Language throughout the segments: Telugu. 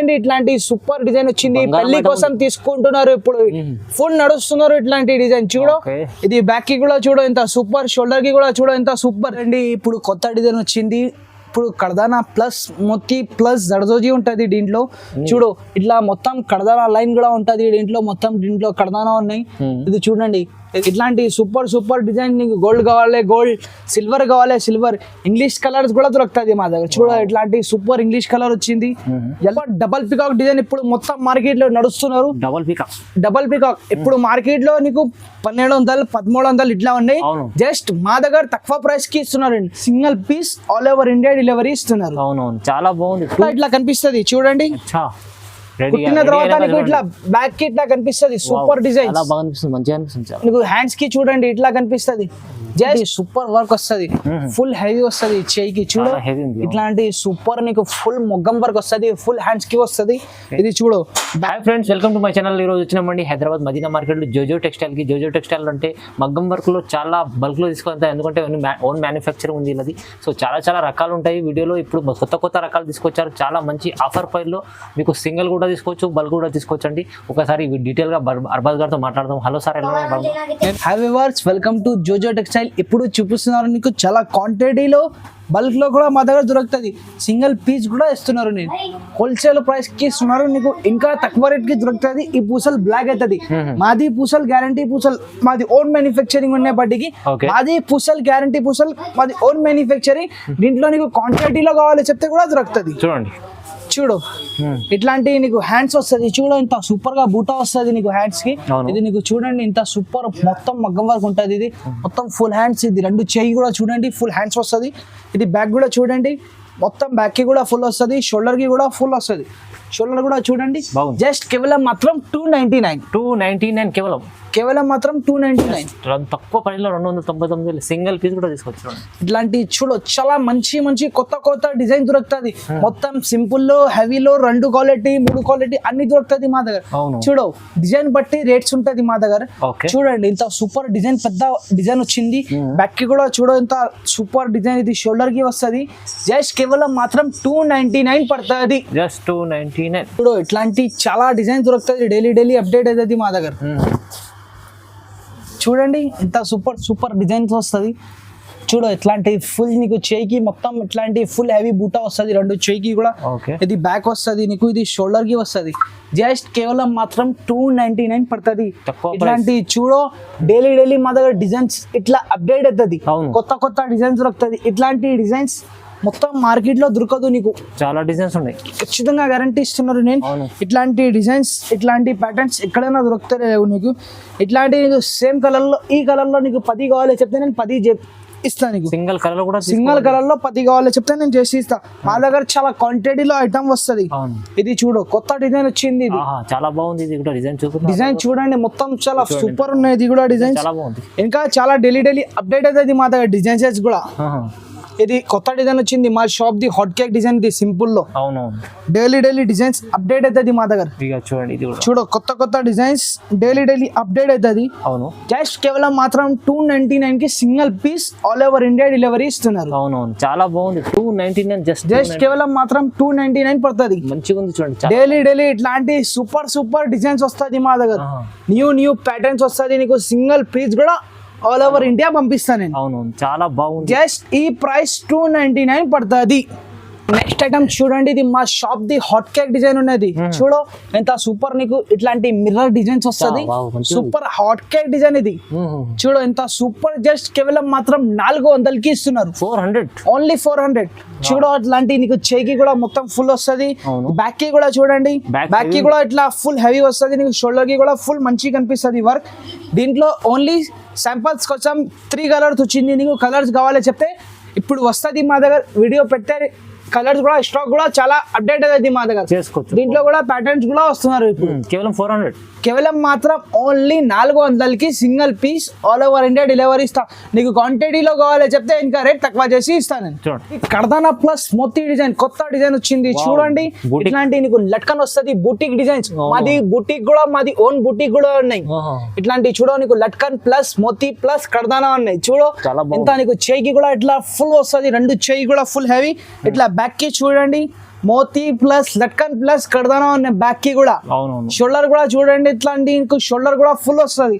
చూడండి ఇట్లాంటి సూపర్ డిజైన్ వచ్చింది. పెళ్లి కోసం తీసుకుంటున్నారు ఇప్పుడు, ఫుల్ నడుస్తున్నారు ఇట్లాంటి డిజైన్. చూడు ఇది బ్యాక్ కి కూడా చూడు ఎంత సూపర్, షోల్డర్ కి కూడా చూడు ఎంత సూపర్ అండి. ఇప్పుడు కొత్త డిజైన్ వచ్చింది. ఇప్పుడు కడదానా ప్లస్ మొత్తి ప్లస్ జర్దోజీ ఉంటది దీంట్లో. చూడు ఇట్లా మొత్తం కడదానా లైన్ కూడా ఉంటది దీంట్లో, మొత్తం దీంట్లో కడదానా ఉన్నాయి. ఇది చూడండి ఇట్లాంటి సూపర్ సూపర్ డిజైన్. నీకు గోల్డ్ కావాలి గోల్డ్, సిల్వర్ కావాలి సిల్వర్, ఇంగ్లీష్ కలర్స్ కూడా దొరుకుతుంది మా దగ్గర. చూడ ఇట్లాంటి సూపర్ ఇంగ్లీష్ కలర్ వచ్చింది. డబల్ పికాక్ డిజైన్ ఇప్పుడు మొత్తం మార్కెట్ లో నడుస్తున్నారు. డబల్ పికాక్ ఇప్పుడు మార్కెట్ లో నీకు 1200 1300 ఇట్లా ఉన్నాయి. జస్ట్ మా దగ్గర తక్కువ ప్రైస్ కి ఇస్తున్నారు. Single piece all over India delivery ఇస్తున్నారు. చాలా బాగుంది. ఇట్లా కనిపిస్తుంది చూడండి. కుట్టిన తర్వాత నీకు ఇట్లా బ్యాక్ కి ఇట్లా కనిపిస్తుంది. సూపర్ డిజైన్ నీకు హ్యాండ్స్ కి చూడండి ఇట్లా కనిపిస్తుంది. జస్ట్ సూపర్ వర్క్ వస్తుంది, ఫుల్ హెవీ వస్తుంది చేయికి. చూడు ఇట్లాంటి సూపర్ నీకు ఫుల్ మొగ్గం వర్క్ వస్తుంది, ఫుల్ హ్యాండ్స్ కి వస్తుంది. ఇది చూడు. Hi friends, welcome to my channel. ఈ రోజు వచ్చినామండి హైదరాబాద్ మదీనా మార్కెట్ లో జోజో టెక్స్టైల్ కి. జోజో టెక్స్టైల్ అంటే మగ్గం వర్క్ లో చాలా బల్క్ లో తీసుకుంటాం, ఎందుకంటే ఓన్ మ్యానుఫ్యాక్చరింగ్ ఉంది ఇది. సో చాలా రకాలు ఉంటాయి వీడియోలో. ఇప్పుడు కొత్త రకాలు తీసుకొచ్చారు, చాలా మంచి ఆఫర్ ప్రైస్ లో. మీకు సింగిల్ కూడా తీసుకోవచ్చు, బల్క్ కూడా తీసుకోవచ్చు అండి. ఒకసారి డీటెయిల్ గా అర్బాజ్ గారితో మాట్లాడదాం. Hello sir, hi viewers, welcome to JoJo textile. ఇప్పుడు చూపిస్తున్నారు నీకు చాలా క్వాంటిటీలో బల్క్ లో కూడా మా దగ్గర దొరుకుతుంది. సింగిల్ పీస్ కూడా ఇస్తున్నారు, నేను హోల్సేల్ ప్రైస్ కి ఇస్తున్నారు. నీకు ఇంకా తక్కువ రేట్ కి దొరుకుతుంది. ఈ పూసలు బ్లాక్ అవుతుంది. మాది పూసలు గ్యారంటీ పూసలు, మాది ఓన్ మ్యానుఫ్యాక్చరింగ్ ఉన్నప్పటికీ మాది పూసలు గ్యారంటీ పూసలు, మాది ఓన్ మ్యానుఫ్యాక్చరింగ్. దీంట్లో నీకు క్వాంటిటీలో కావాలి చెప్తే కూడా దొరుకుతుంది. చూడండి చూడు ఇట్లాంటి నీకు హ్యాండ్స్ వస్తుంది. చూడు ఇంత సూపర్ గా బూటా వస్తుంది నీకు హ్యాండ్స్ కి. ఇది నీకు చూడండి ఇంత సూపర్ మొత్తం మగ్గం వరకు ఉంటది. ఇది మొత్తం ఫుల్ హ్యాండ్స్. ఇది రెండు చెయ్యి కూడా చూడండి ఫుల్ హ్యాండ్స్ వస్తుంది. ఇది బ్యాక్ కూడా చూడండి మొత్తం బ్యాక్ కి కూడా ఫుల్ వస్తుంది, షోల్డర్ కి కూడా ఫుల్ వస్తుంది. షోల్డర్ కూడా చూడండి. జస్ట్ కేవలం మాత్రం 299 కేవలం మాత్రం 299. తక్కువ ప్రైస్ లో 299 సింగిల్ పీస్ కూడా తీసుకోవచ్చు. ఇట్లాంటి చూడు చాలా మంచి కొత్త డిజైన్ దొరుకుతుంది. మొత్తం సింపుల్ లో, హెవీలో, 2 క్వాలిటీ 3 క్వాలిటీ అన్ని దొరుకుతుంది మా దగ్గర. చూడు డిజైన్ బట్టి రేట్స్ ఉంటది మా దగ్గర. చూడండి ఇంత సూపర్ డిజైన్, పెద్ద డిజైన్ వచ్చింది. బ్యాక్ కి కూడా చూడు ఇంత సూపర్ డిజైన్. ఇది షోల్డర్ కి వస్తుంది. జస్ట్ కేవలం మాత్రం 299 పడుతుంది. జస్ట్ 299. చూడు ఇట్లాంటి చాలా డిజైన్ దొరుకుతుంది. డైలీ అప్డేట్ అవుతుంది మా దగ్గర. చూడండి ఇంత సూపర్ డిజైన్స్ వస్తుంది. చూడు ఇట్లాంటి ఫుల్ నీకు చేయికి మొత్తం ఇట్లాంటి ఫుల్ హెవీ బూటా వస్తుంది. 2 చేయికి కూడా. ఇది బ్యాక్ వస్తుంది నీకు, ఇది షోల్డర్ కి వస్తుంది. జస్ట్ కేవలం మాత్రం 299 పడుతుంది. ఇట్లాంటి చూడు డైలీ మా దగ్గర డిజైన్స్ ఇట్లా అప్డేట్ అవుతుంది. కొత్త డిజైన్స్ దొరుకుతుంది. ఇట్లాంటి డిజైన్స్ మొత్తం మార్కెట్ లో దొరకదు నీకు. చాలా డిజైన్స్ ఉన్నాయి, ఖచ్చితంగా గ్యారంటీ ఇస్తున్నారు నేను. ఇట్లాంటి డిజైన్స్ ఇట్లాంటి ప్యాటర్న్స్ ఎక్కడైనా దొరుకుతాయి నీకు. ఇట్లాంటి నీకు సేమ్ కలర్ లో, ఈ కలర్ లో నీకు 10 కావాలి చెప్తే నేను 10 ఇస్తాను నీకు. సింగిల్ కలర్ లో కూడా, సింగిల్ కలర్ లో 10 కావాలి చెప్తే నేను చేసి ఇస్తా. మా దగ్గర చాలా క్వాంటిటీలో ఐటమ్ వస్తుంది. ఇది చూడు కొత్త డిజైన్ వచ్చింది. ఇది చాలా బాగుంది. ఇది కూడా డిజైన్ చూడండి మొత్తం చాలా సూపర్ ఉన్నాయి. ఇది కూడా డిజైన్ చాలా బాగుంది. ఇంకా చాలా డైలీ అప్డేట్ అవుతుంది మా దగ్గర డిజైన్స్ కూడా. ఇది కొత్త డిజైన్ వచ్చింది మా షాప్ ది, హాట్ కేక్ డిజైన్. ఇది సింపుల్ లో డైలీ డిజైన్స్ అప్డేట్ అవుతుంది మా దగ్గర. చూడు కొత్త డిజైన్స్ డైలీ అప్డేట్ అవుతుంది. జస్ట్ కేవలం మాత్రం 299 కి single piece all over India delivery ఇస్తున్నారు. చాలా బాగుంది. 299 జస్ట్ కేవలం మాత్రం 299 పడుతుంది. మంచిగా ఉంది చూడండి. డైలీ ఇట్లాంటి సూపర్ డిజైన్స్ వస్తుంది మా దగ్గర. న్యూ ప్యాటర్న్స్ వస్తుంది నీకు. సింగిల్ పీస్ కూడా ఆల్ ఓవర్ ఇండియా పంపిస్తాను నేను. చాలా బాగుంది. జస్ట్ ఈ ప్రైస్ 299 పడుతుంది. నెక్స్ట్ ఐటమ్ చూడండి, ఇది మా షాప్ ది హాట్ కేక్ డిజైన్ ఉన్నది. చూడు ఎంత సూపర్ నీకు ఇట్లాంటి మిర్రర్ డిజైన్స్ వస్తుంది. సూపర్ హాట్ కేక్ డిజైన్ ఇది. చూడు ఎంత సూపర్. జస్ట్ కేవలం మాత్రం 400 కి ఇస్తున్నారు. 400 ఓన్లీ 400. చూడు అట్లాంటి నీకు చేయికి కూడా మొత్తం ఫుల్ వస్తుంది. బ్యాక్ కి కూడా చూడండి, బ్యాక్ కి కూడా ఇట్లా ఫుల్ హెవీ వస్తుంది నీకు. షోల్డర్ కి కూడా ఫుల్ మంచిగా కనిపిస్తుంది వర్క్. దీంట్లో ఓన్లీ శాంపుల్స్ కోసం 3 కలర్స్ వచ్చింది నీకు. కలర్స్ కావాలి చెప్తే ఇప్పుడు వస్తుంది మా దగ్గర. వీడియో పెట్టే కలర్స్ కూడా స్టాక్ కూడా చాలా అప్డేట్ అవుతుంది మా దగ్గర. దీంట్లో కూడా ప్యాటర్న్స్ కూడా వస్తున్నారు. ఇప్పుడు కేవలం 400. కేవలం మాత్రం ఓన్లీ 400 కి single piece all over India delivery ఇస్తా. నీకు క్వాంటిటీలో కావాలి చెప్తే ఇంకా రేట్ తక్కువ చేసి ఇస్తాను. కడదానా ప్లస్ మోతీ డిజైన్ కొత్త డిజైన్ వచ్చింది. చూడండి ఇట్లాంటి నీకు లట్కన్ వస్తుంది. బుటిక్ డిజైన్స్ మాది బుటిక్ కూడా, మాది ఓన్ బుటిక్ కూడా ఉన్నాయి. ఇట్లాంటి చూడ నీకు లట్కన్ ప్లస్ మోతీ ప్లస్ కడదానా ఉన్నాయి. చూడు ఇంత నీకు చేయికి కూడా ఇట్లా ఫుల్ వస్తుంది. 2 చేయి కూడా ఫుల్ హెవీ. ఇట్లా బ్యాక్ కి చూడండి మోతీ ప్లస్ లట్కన్ ప్లస్ కడదానా ఉన్నాయి బ్యాక్ కి కూడా. అవునవును. షోల్డర్ కూడా చూడండి ఇట్లాంటి ఇంకో షోల్డర్ కూడా ఫుల్ వస్తుంది.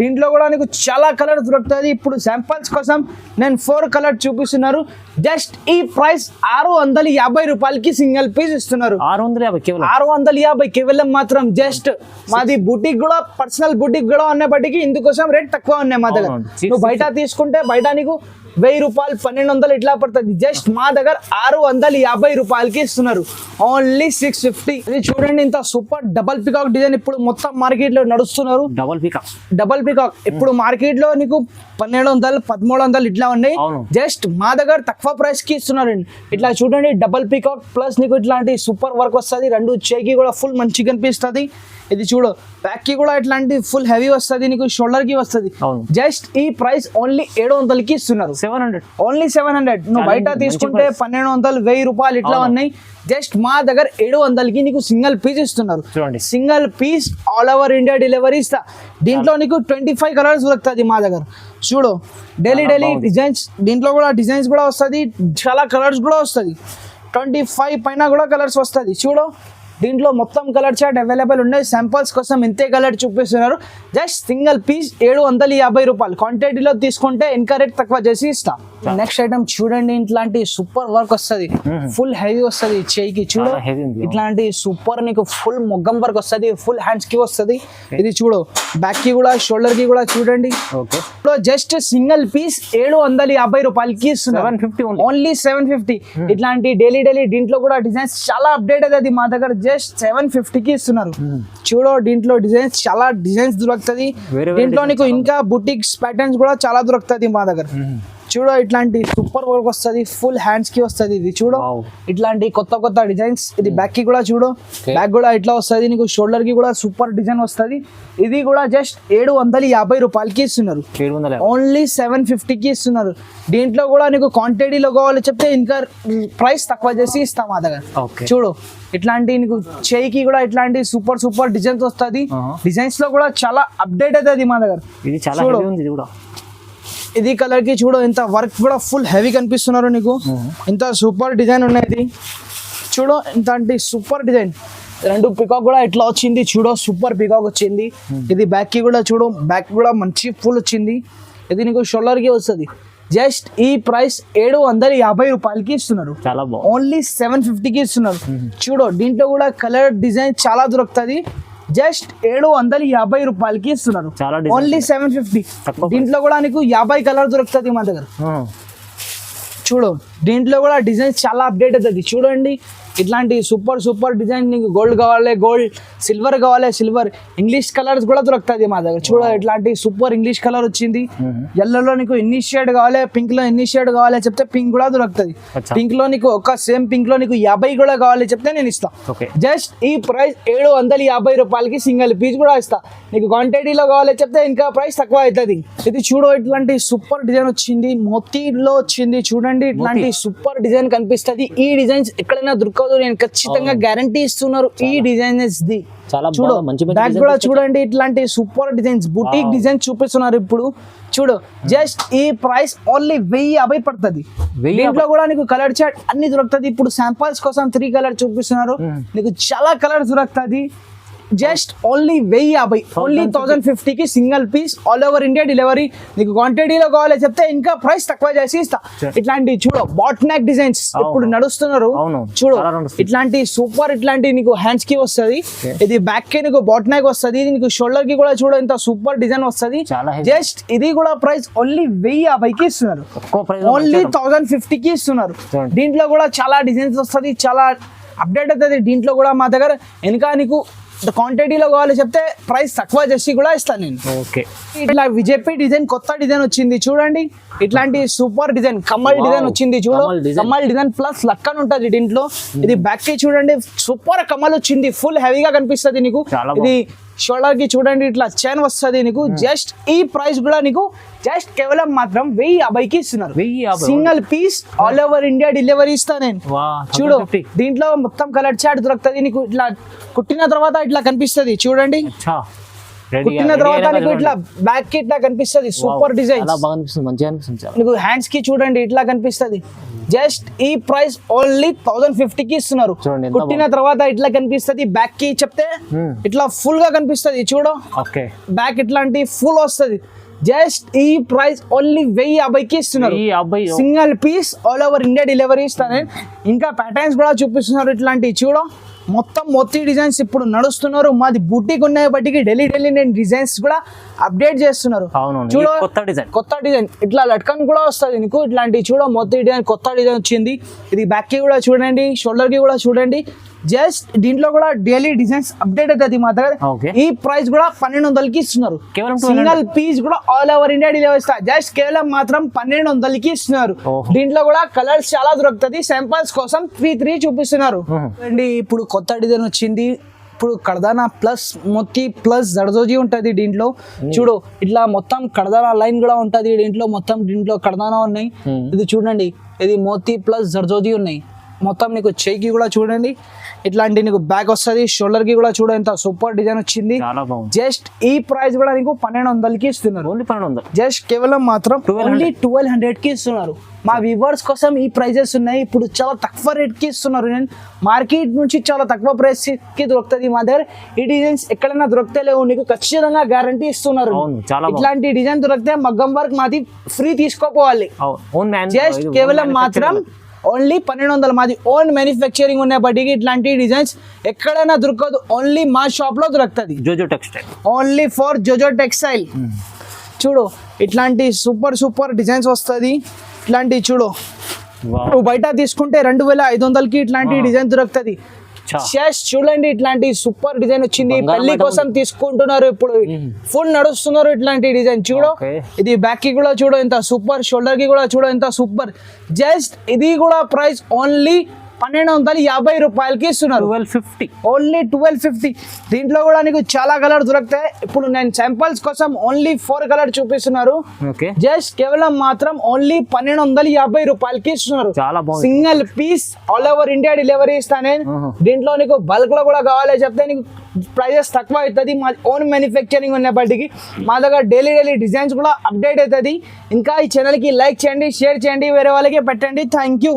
దీంట్లో కూడా నీకు చాలా కలర్ దొరుకుతుంది. ఇప్పుడు శాంపిల్స్ కోసం నేను 4 కలర్ చూపిస్తున్నారు. జస్ట్ ఈ ప్రైస్ 650 రూపాయలకి సింగిల్ పీస్ ఇస్తున్నారు. 650 కేవలం 650 కేవలం మాత్రం. జస్ట్ మాది బుటిక్ కూడా పర్సనల్ బుటిక్ కూడా ఉన్నప్పటికీ ఇందుకోసం రేట్ తక్కువ ఉన్నాయి మా దగ్గర. నువ్వు బయట తీసుకుంటే బయట నీకు 1000 రూపాయలు 1200 ఇట్లా పడుతుంది. జస్ట్ మా దగ్గర 650 రూపాయలకి ఇస్తున్నారు. ఓన్లీ 650. ఇది చూడండి ఇంత సూపర్ డబల్ పికాక్ డిజైన్ ఇప్పుడు మొత్తం మార్కెట్ లో నడుస్తున్నారు. డబల్ పికాక్ ఇప్పుడు మార్కెట్ లో నీకు 1200 1300 ఇట్లా ఉన్నాయి. జస్ట్ మా దగ్గర తక్కువ ప్రైస్ కి ఇస్తున్నారండి. ఇట్లా చూడండి డబల్ పికాక్ ప్లస్ నీకు ఇట్లాంటి సూపర్ వర్క్ వస్తుంది. 2 చేకి కూడా ఫుల్ మంచిగా కనిపిస్తుంది. ఇది చూడు బ్యాక్ కి కూడా ఇట్లాంటి ఫుల్ హెవీ వస్తుంది. నీకు షోల్డర్ కి వస్తుంది. జస్ట్ ఈ ప్రైస్ ఓన్లీ 700కి ఇస్తున్నారు. 700 ఓన్లీ 700. నువ్వు బయట తీసుకుంటే 1200 1000 రూపాయలు ఇట్లా ఉన్నాయి. జస్ట్ మా దగ్గర 700కి నీకు సింగిల్ పీస్ ఇస్తున్నారు. Single piece all over India delivery ఇస్తా. దీంట్లో నీకు 25 కలర్స్ దొరుకుతుంది మా దగ్గర. చూడు డైలీ డిజైన్స్. దీంట్లో కూడా డిజైన్స్ కూడా వస్తుంది. చాలా కలర్స్ కూడా వస్తుంది. 25 పైన కూడా కలర్స్ వస్తుంది. చూడు దీంట్లో మొత్తం కలర్ చార్ట్ అవైలబుల్ ఉన్నాయి. శాంపిల్స్ కోసం ఇంతే కలర్ చూపిస్తున్నారు. జస్ట్ సింగిల్ పీస్ 750 రూపాయలు. క్వాంటిటీలో తీసుకుంటే ఇంకా రేట్ తక్కువ చేసి ఇస్తా. నెక్స్ట్ ఐటమ్ చూడండి ఇట్లాంటి సూపర్ వర్క్ వస్తుంది. ఫుల్ హెవీ వస్తుంది చేయికి. చూడు ఇట్లాంటి సూపర్ నీకు ఫుల్ మొగ్గం వర్క్ వస్తుంది. ఫుల్ హ్యాండ్స్ కి వస్తుంది. ఇది చూడు బ్యాక్ కి కూడా షోల్డర్ కి కూడా చూడండి. జస్ట్ సింగిల్ పీస్ 750 రూపాయలకి ఇస్తున్నారు. ఓన్లీ 750. ఇట్లాంటి డైలీ దీంట్లో కూడా డిజైన్స్ చాలా అప్డేట్ అవుతుంది మా దగ్గర. జస్ట్ 750కి ఇస్తున్నారు. చూడు దీంట్లో డిజైన్స్ చాలా డిజైన్స్ దొరుకుతుంది. దీంట్లో నీకు ఇంకా బుటిక్స్ ప్యాటర్న్స్ కూడా చాలా దొరుకుతుంది మా దగ్గర. చూడు ఇట్లాంటి సూపర్ వర్క్ వస్తుంది. ఫుల్ హ్యాండ్స్ కి వస్తుంది. ఇది చూడు ఇట్లాంటి కొత్త డిజైన్స్. ఇది బ్యాక్ కి కూడా చూడు బ్యాక్ కూడా ఇట్లా వస్తుంది. నీకు షోల్డర్ కి కూడా సూపర్ డిజైన్ వస్తుంది. ఇది కూడా జస్ట్ 750 రూపాయలకి ఇస్తున్నారు. ఓన్లీ 750కి ఇస్తున్నారు. దీంట్లో కూడా నీకు క్వాంటిటీలో కావాలి చెప్తే ఇంకా ప్రైస్ తక్కువ చేసి ఇస్తాం మా దగ్గర. చూడు ఇట్లాంటి నీకు చేయికి కూడా ఇట్లాంటి సూపర్ డిజైన్స్ వస్తుంది. డిజైన్స్ లో కూడా చాలా అప్డేట్ అవుతుంది మా దగ్గర. ఇది కలర్ కి చూడు ఇంత వర్క్ కూడా ఫుల్ హెవీ కనిపిస్తున్నారు నీకు. ఇంత సూపర్ డిజైన్ ఉన్నది. చూడు ఇంత సూపర్ డిజైన్. 2 పికాక్ కూడా ఇట్లా వచ్చింది. చూడు సూపర్ పికాక్ వచ్చింది. ఇది బ్యాక్ కి కూడా చూడు బ్యాక్ కూడా మంచి ఫుల్ వచ్చింది. ఇది నీకు షోల్డర్ కి వస్తుంది. జస్ట్ ఈ ప్రైస్ 750 రూపాయలకి ఇస్తున్నారు. ఓన్లీ 750కి ఇస్తున్నారు. చూడు దీంట్లో కూడా కలర్ డిజైన్ చాలా దొరుకుతుంది. జస్ట్ 750 రూపాయలకి ఇస్తున్నారు. ఓన్లీ 750. దీంట్లో కూడా నీకు 50 కలర్ దొరుకుతుంది మా దగ్గర. చూడు దీంట్లో కూడా డిజైన్స్ చాలా అప్డేట్ అవుతుంది. చూడండి ఇట్లాంటి సూపర్ డిజైన్. నీకు గోల్డ్ కావాలి గోల్డ్, సిల్వర్ కావాలి సిల్వర్, ఇంగ్లీష్ కలర్స్ కూడా దొరుకుతుంది మా దగ్గర. చూడ ఇట్లాంటి సూపర్ ఇంగ్లీష్ కలర్ వచ్చింది. ఎల్లోలో నీకు ఎన్ని షేడ్ కావాలి, పింక్ లో ఎన్ని షేడ్ కావాలి చెప్తే పింక్ కూడా దొరుకుతుంది. పింక్ లో నీకు ఒక సేమ్ పింక్ లో నీకు 50 కూడా కావాలి చెప్తే నేను ఇస్తా. జస్ట్ ఈ ప్రైస్ 750 రూపాయలకి సింగిల్ పీస్ కూడా ఇస్తా. నీకు క్వాంటిటీలో కావాలి చెప్తే ఇంకా ప్రైస్ తక్కువ అవుతుంది. ఇది చూడు ఇట్లాంటి సూపర్ డిజైన్ వచ్చింది. మోతీలో వచ్చింది. చూడండి ఇట్లాంటి సూపర్ డిజైన్ కనిపిస్తుంది. ఈ డిజైన్స్ ఎక్కడైనా దొరకదు. నేను ఖచ్చితంగా గ్యారంటీ ఇస్తున్నారు. ఈ డిజైన్స్ ది చూడు బ్యాక్ కూడా చూడండి ఇట్లాంటి సూపర్ డిజైన్స్ బుటీక్ డిజైన్ చూపిస్తున్నారు. ఇప్పుడు చూడు జస్ట్ ఈ ప్రైస్ ఓన్లీ 1050 పడుతుంది. దీంట్లో కూడా నీకు కలర్ చార్ట్ అన్ని దొరుకుతుంది. ఇప్పుడు శాంపిల్స్ కోసం 3 కలర్ చూపిస్తున్నారు. నీకు చాలా కలర్స్ దొరుకుతుంది. Just only 1050. ఓన్లీ 1050కి single piece all over India delivery. నీకు క్వాంటిటీలో కావాలి చెప్తే ఇంకా ప్రైస్ తక్కువ చేసి ఇస్తా. ఇట్లాంటి చూడు బాట్ నెక్ డిజైన్స్ ఇప్పుడు నడుస్తున్నారు. చూడు ఇట్లాంటి సూపర్ ఇట్లాంటి నీకు హ్యాండ్స్ కి వస్తుంది. ఇది బ్యాక్ కి నీకు బాట్ నెక్ వస్తుంది. నీకు షోల్డర్ కి కూడా చూడు ఇంత సూపర్ డిజైన్ వస్తుంది. జస్ట్ ఇది కూడా ప్రైస్ ఓన్లీ 1050కి ఇస్తున్నారు. ఓన్లీ 1050కి ఇస్తున్నారు. దీంట్లో కూడా చాలా డిజైన్స్ వస్తుంది. చాలా అప్డేట్ అవుతుంది. దీంట్లో కూడా మా దగ్గర వెనక నీకు క్వాంటిటీలో కావాలి చెప్తే ప్రైస్ తక్కువ చేసి కూడా ఇస్తాను నేను. ఇట్లా విజేపీ డిజైన్ కొత్త డిజైన్ వచ్చింది. చూడండి ఇట్లాంటి సూపర్ డిజైన్ కమల్ డిజైన్ వచ్చింది. చూడు కమల్ డిజైన్ ప్లస్ లక్కన్ ఉంటుంది దీంట్లో. ఇది బ్యాక్ కి చూడండి సూపర్ కమల్ వచ్చింది. ఫుల్ హెవీగా కనిపిస్తుంది నీకు. ఇది షోల్డర్ కి చూడండి ఇట్లా చైన్ వస్తుంది నీకు. జస్ట్ ఈ ప్రైస్ కూడా నీకు జస్ట్ కేవలం మాత్రం 1050కి ఇస్తున్నారు. Single piece all over India delivery ఇస్తా నేను. చూడు దీంట్లో మొత్తం కలర్ చార్ట్ దొరుకుతుంది నీకు. ఇట్లా కుట్టిన తర్వాత ఇట్లా కనిపిస్తుంది. చూడండి Ready కుట్టిన గా- తర్వాత ready నీకు అయినాక ఇట్లా బ్యాక్ కి ఇట్లా కనిపిస్తుంది సూపర్ డిజైన్. చాలా బాగా అనిపిస్తుంది, మంచిగా అనిపిస్తుంది చాలా. నీకు హ్యాండ్స్ కి చూడండి ఇట్లా కనిపిస్తుంది. జస్ట్ ఈ ప్రైస్ ఓన్లీ 1050 కి ఇస్తున్నారు. చూడండి ఎంత కుట్టిన తర్వాత ఇట్లా కనిపిస్తుంది. బ్యాక్ కి చెప్తే ఇట్లా ఫుల్ గా కనిపిస్తుంది. చూడు ఓకే, బ్యాక్ ఇట్లాంటి ఫుల్ వస్తుంది. జస్ట్ ఈ ప్రైస్ ఓన్లీ 1050కి ఇస్తున్నారు. ఈ అబ్బాయి single piece all over India delivery ఇస్తాను. ఇంకా ప్యాటర్న్స్ కూడా చూపిస్తున్నారు ఇట్లాంటివి. చూడు మొత్తం మొత్తం డిజైన్స్ ఇప్పుడు నడుస్తున్నారు. మాది బుటీక్ ఉన్నాయి బట్టికి డైలీ నేను డిజైన్స్ కూడా అప్డేట్ చేస్తున్నారు. అవును, చూడు కొత్త డిజైన్ ఇట్లా లట్కన్ కూడా వస్తుంది నీకు ఇట్లాంటివి. చూడ మొత్తం డిజైన్ కొత్త డిజైన్ వచ్చింది. ఇది బ్యాక్ కి కూడా చూడండి, షోల్డర్ కి కూడా చూడండి. జస్ట్ దీంట్లో కూడా డైలీ డిజైన్స్ అప్డేట్ అవుతుంది మా దగ్గర. Okay. ఈ ప్రైస్ కూడా 1200కి ఇస్తున్నారు. కేవలం సింగిల్ పీస్ కూడా ఆల్ ఓవర్ ఇండియా డెలివరీ ఇస్తా. జస్ట్ కేవలం మాత్రం 1200కి ఇస్తున్నారు. దీంట్లో కూడా కలర్స్ చాలా దొరుకుతుంది. శాంపిల్స్ కోసం 3 చూపిస్తున్నారు. అండి ఇప్పుడు కొత్త డిజైన్ వచ్చింది. ఇప్పుడు కడదానా ప్లస్ మొత్తి ప్లస్ జర్దోజీ ఉంటుంది దీంట్లో. చూడు ఇట్లా మొత్తం కడదానా లైన్ కూడా ఉంటుంది దీంట్లో కడదానా ఉన్నాయి. ఇది చూడండి, ఇది మోతీ ప్లస్ జర్దోజీ ఉన్నాయి. మొత్తం నీకు చెయ్యికి కూడా చూడండి ఇట్లాంటి నీకు బ్యాక్ వస్తుంది. షోల్డర్ కి కూడా చూడ ఎంత సూపర్ డిజైన్ వచ్చింది. చాలా బాగుంది. జస్ట్ ఈ ప్రైస్ కూడా నీకు 1200కి ఇస్తున్నారు. ఓన్లీ 1200. జస్ట్ కేవలం మాత్రం ఓన్లీ 1200కి ఇస్తున్నారు. మా వ్యూవర్స్ కోసం ఈ ప్రైజెస్ ఉన్నాయి. ఇప్పుడు చాలా తక్కువ రేట్ కి ఇస్తున్నారు. నేను మార్కెట్ నుంచి చాలా తక్కువ ప్రైస్ కి దొరుకుతుంది మా దగ్గర. ఈ డిజైన్స్ ఎక్కడైనా దొరికితే లేవు, నీకు ఖచ్చితంగా గ్యారంటీ ఇస్తున్నారు. ఇట్లాంటి డిజైన్ దొరికితే మగ్గం వర్క్ మాది ఫ్రీ తీసుకోపోవాలి. జస్ట్ కేవలం మాత్రం ఓన్లీ 1200. మాది ఓన్ మ్యానుఫ్యాక్చరింగ్ ఉన్న బట్టికి ఇట్లాంటి డిజైన్స్ ఎక్కడైనా దొరకదు. ఓన్లీ మా షాప్ లో దొరుకుతుంది. జోజో టెక్స్టైల్, ఓన్లీ ఫర్ జోజో టెక్స్టైల్. చూడు ఇట్లాంటి సూపర్ డిజైన్స్ వస్తుంది. ఇట్లాంటి చూడు నువ్వు బయట తీసుకుంటే 2500కి ఇట్లాంటి డిజైన్ దొరుకుతుంది. చూడండి ఇట్లాంటి సూపర్ డిజైన్ వచ్చింది. పెళ్లి కోసం తీసుకుంటున్నారు, ఇప్పుడు ఫుల్ నడుస్తున్నారు ఇట్లాంటి డిజైన్. చూడు ఇది బ్యాక్ కి కూడా చూడు ఎంత సూపర్, షోల్డర్ కి కూడా చూడు ఎంత సూపర్. జస్ట్ ఇది కూడా ప్రైస్ ఓన్లీ 1250 రూపాయలకి ఇస్తున్నారు. 1250, ఓన్లీ 1250. దీంట్లో కూడా నీకు చాలా కలర్ దొరుకుతాయి. ఇప్పుడు నేను శాంపిల్స్ కోసం ఓన్లీ 4 కలర్ చూపిస్తున్నారు. జస్ట్ కేవలం మాత్రం ఓన్లీ 1250 రూపాయలకి ఇస్తున్నారు. Single piece all over India delivery ఇస్తాను. దీంట్లో నీకు బల్క్ లో కూడా కావాలి చెప్తే నీకు ప్రైజెస్ తక్కువ అవుతుంది. మా ఓన్ మ్యానుఫ్యాక్చరింగ్ ఉన్నప్పటికీ మా దగ్గర డైలీ డిజైన్స్ కూడా అప్డేట్ అవుతుంది. ఇంకా ఈ ఛానల్ కి లైక్ చేయండి, షేర్ చేయండి, వేరే వాళ్ళకి పెట్టండి. Thank you.